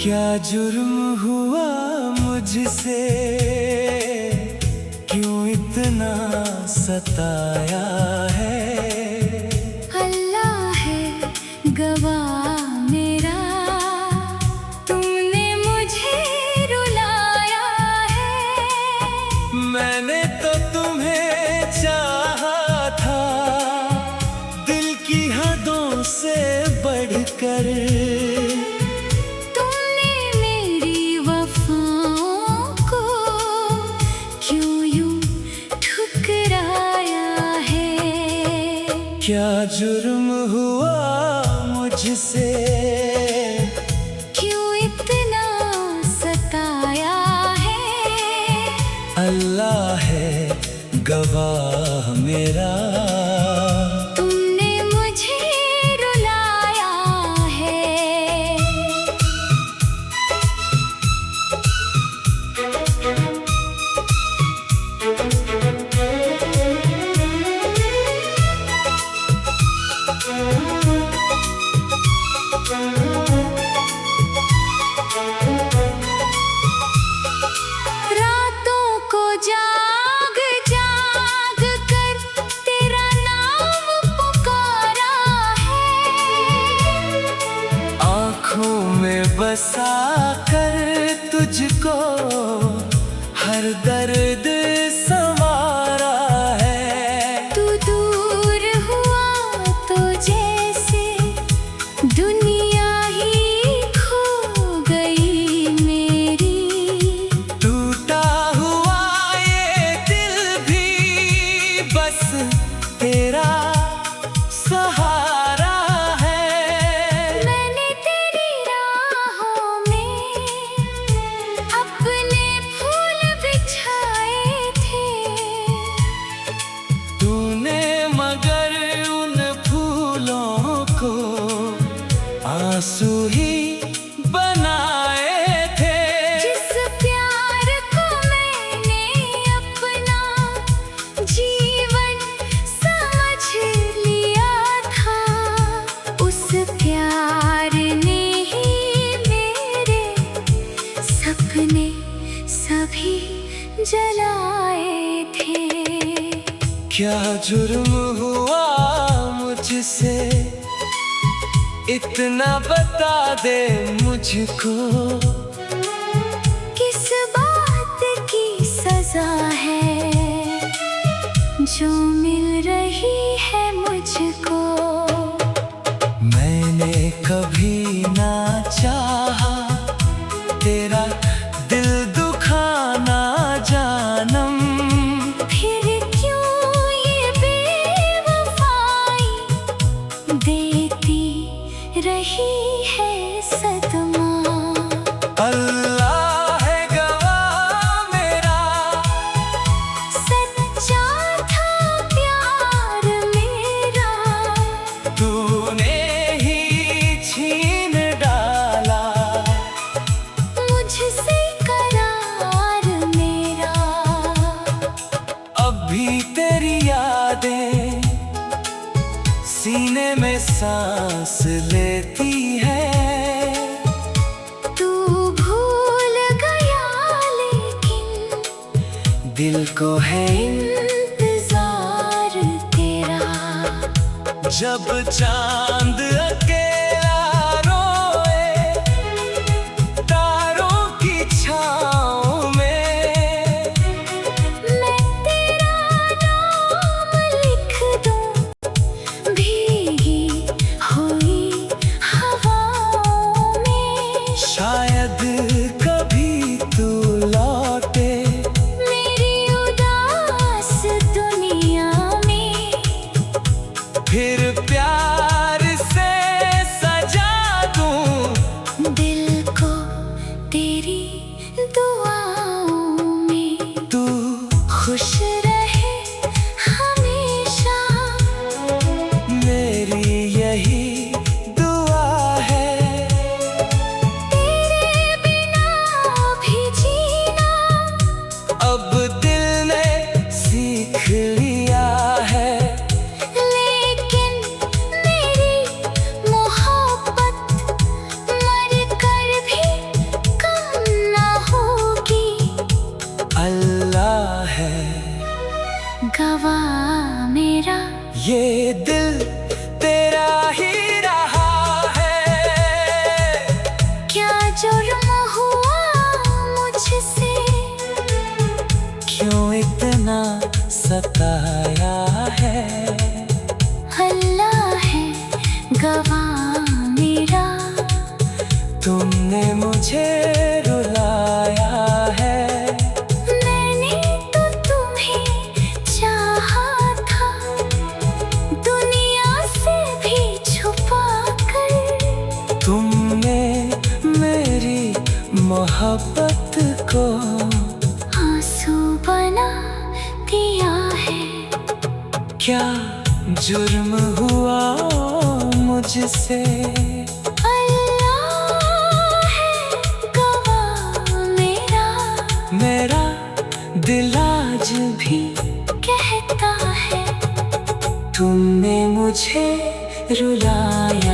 क्या जुर्म हुआ मुझसे, क्यों इतना सताया है। अल्लाह है गवाह मेरा, तुमने मुझे रुलाया है। मैंने तो तुम्हें चाहा था, दिल की हदों से बढ़कर। क्या जुर्म हुआ मुझसे, क्यों इतना सताया है। अल्लाह है गवाह मेरा, तुमने मुझे रुलाया है। रातों को जाग जाग कर तेरा नाम पुकारा है। आँखों में बसा कर तुझको हर दर्द संवारा है। तू दूर हुआ तो जैसे दुनिया ही खो गई मेरी। टूटा हुआ ये दिल भी बस तेरा सहारा है। मैंने तेरी राहों में अपने फूल बिछाए थे। तूने मगर उन फूलों को आंसू ही बनाए थे। जिस प्यार को मैंने अपना जीवन समझ लिया था, उस प्यार ने ही मेरे सपने सभी जलाए थे। क्या जुर्म हुआ मुझसे, इतना बता दे मुझको। किस बात की सजा है जो मिल रही है मुझको। मैंने कभी ना चाहा तेरा दिल दुखाना जानम। फिर क्यों ये बेवफाई देती रही है सदमा। अल्लाह है गवाह मेरा, सच्चा था प्यार मेरा। तूने ही छीन डाला मुझसे करार मेरा। अब भी तेरी यादें सीने में सांस लेती है। तू भूल गया लेकिन दिल को है इंतजार तेरा। जब चांद अकेला रोए तारों की छाँव में, मैं तेरा नाम लिख दूं भीगी हुई हवाओं में। शायद कभी तू लौटे मेरी उदास दुनिया में। फिर प्यार से सताया है। अल्लाह है गवाह मेरा, तुमने मुझे रुलाया है। मैंने तो तुम्हें चाहा था, दुनिया से भी छुपा कर। तुमने मेरी मोहब्बत को आंसू बना दिया है। क्या जुर्म हुआ मुझसे? अल्लाह है गवाह मेरा, मेरा दिल आज भी कहता है तुमने मुझे रुलाया